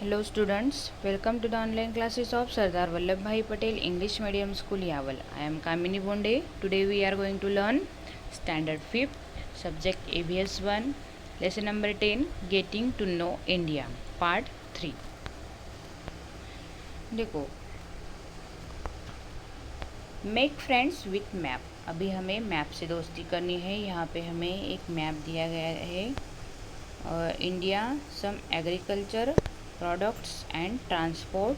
Hello students, welcome to the online classes of Sardar Vallabhbhai Patel English Medium School Yaval. I am Kamini Bonde. Today we are going to learn Standard 5th, Subject ABS 1, Lesson number 10, Getting to Know India, Part 3. देखो, make friends with map. अभी हमें map से दोस्ती करनी है. यहाँ पे हमें एक मैप दिया गया है. India, some agriculture products and transport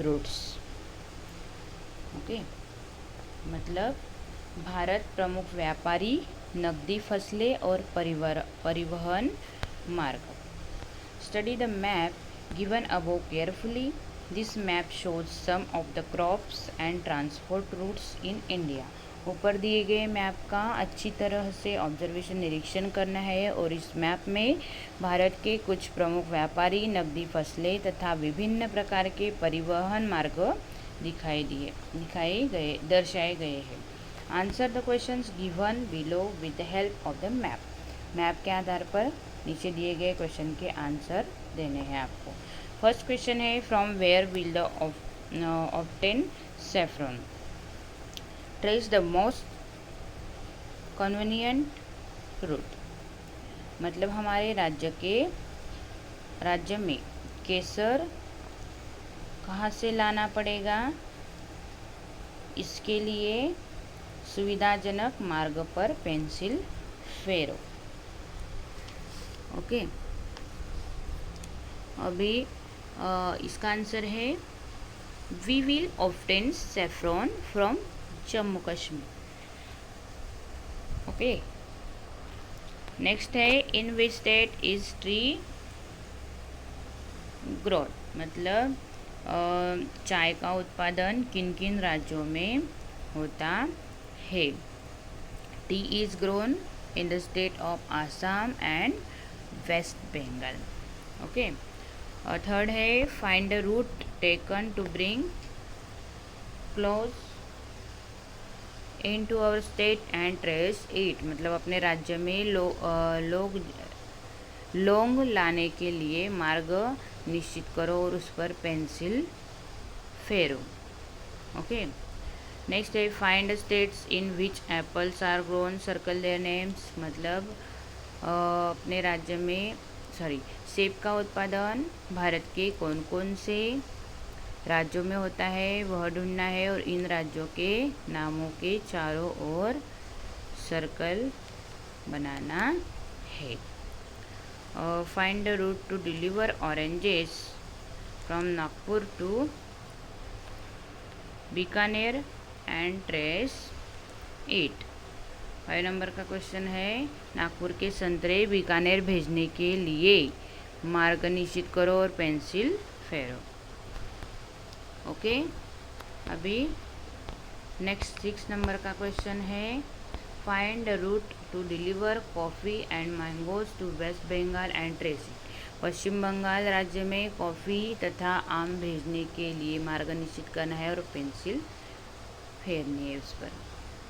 routes. Okay, मतलब भारत प्रमुख व्यापारी, नकदी फसलें और परिवहन मार्ग. Study the map given above carefully. This map shows some of the crops and transport routes in India. ऊपर दिए गए मैप का अच्छी तरह से ऑब्जर्वेशन निरीक्षण करना है और इस मैप में भारत के कुछ प्रमुख व्यापारी, नकदी फसलें तथा विभिन्न प्रकार के परिवहन मार्ग दर्शाए गए हैं. Answer the questions given below with the help of the map. Map के आधार पर नीचे दिए गए क्वेश्चन के आंसर देने हैं आपको. फर्स्ट क्वेश्चन है, from where will the obtain saffron. Trace the most convenient route. मतलब हमारे राज्य में केसर कहाँ से लाना पड़ेगा, इसके लिए सुविधाजनक मार्ग पर पेंसिल फेरो. ओके, अभी इसका आंसर है we will obtain saffron from Jammu Kashmir. Okay, next है, in which state is tree grown. मतलब चाय का उत्पादन किन किन राज्यों में होता है. Tea is grown in the state of Assam and West Bengal. Okay, और थर्ड है, find the route taken to bring close in to our state and trace it. मतलब अपने राज्य में लौंग लाने के लिए मार्ग निश्चित करो और उस पर पेंसिल फेरो. ओके, नेक्स्ट है, find states in which apples are grown, circle their names. मतलब अपने राज्य में सेब का उत्पादन भारत के कौन कौन से राज्यों में होता है वह ढूंढना है और इन राज्यों के नामों के चारों ओर सर्कल बनाना है. Find the route to deliver oranges from Nagpur to Bikaner and trace it. 5 number का क्वेश्चन है, नागपुर के संतरे बीकानेर भेजने के लिए मार्ग निश्चित करो और पेंसिल फेरो. ओके, अभी नेक्स्ट 6 नंबर का क्वेश्चन है, find the route to deliver coffee and mangoes to West Bengal and trace it. Paschim Bangal राज्य में कॉफ़ी तथा आम भेजने के लिए मार्ग निश्चित करना है और पेंसिल फेरनी है उस पर.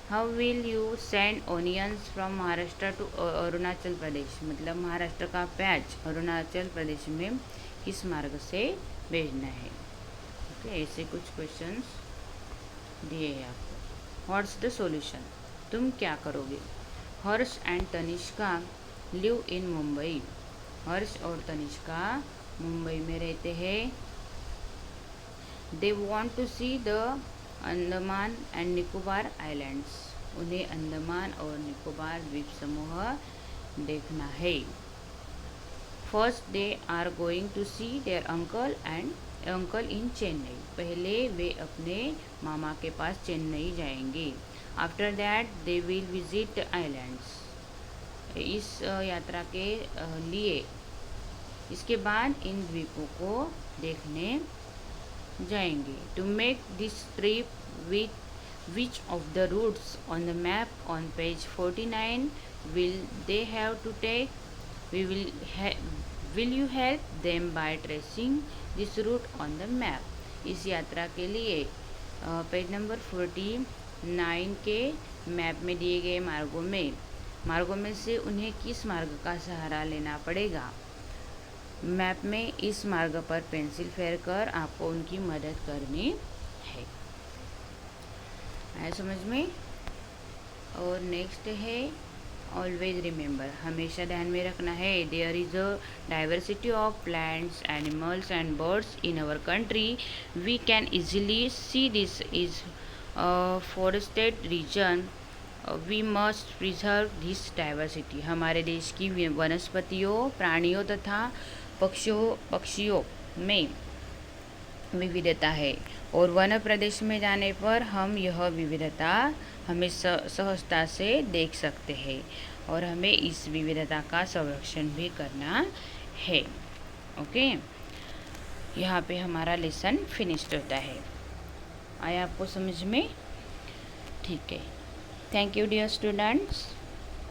How will you send onions from Maharashtra to Arunachal Pradesh. मतलब महाराष्ट्र का प्याज अरुणाचल प्रदेश में किस मार्ग से भेजना है. ओके, ऐसे कुछ क्वेश्चंस दिए हैं आपको. What's the solution. तुम क्या करोगे. Harsh and Tanishka live in Mumbai. Harsh और तनिष्का मुंबई में रहते हैं. They want to see the Andaman and Nicobar islands. उन्हें अंडमान और निकोबार द्वीप समूह देखना है. First they are going to see their uncle in Chennai. पहले वे अपने मामा के पास चेन्नई जाएंगे. After that they will visit islands. इस यात्रा के लिए इसके बाद इन द्वीपों को देखने जाएंगे. To make this trip with which of the routes on the map on page 49 will they have to take. Will you help them by tracing this route on the map. इस यात्रा के लिए पेज नंबर 49 के map में दिए गए मार्गों में से उन्हें किस मार्ग का सहारा लेना पड़ेगा. मैप में इस मार्ग पर पेंसिल फेर कर आपको उनकी मदद करनी है। आया समझ में? और नेक्स्ट है ऑलवेज रिमेंबर, हमेशा ध्यान में रखना है, there is a diversity of plants animals and birds in our country, we can easily see this is forested region, we must preserve this diversity. हमारे देश की वनस्पतियों, प्राणियों तथा पक्षियों में विविधता है और वन प्रदेश में जाने पर हम यह विविधता हमें सहजता से देख सकते हैं और हमें इस विविधता का संरक्षण भी करना है। ओके, यहाँ पे हमारा लेसन फिनिश्ड होता है। आया आपको समझ में? ठीक है, थैंक यू डियर स्टूडेंट्स।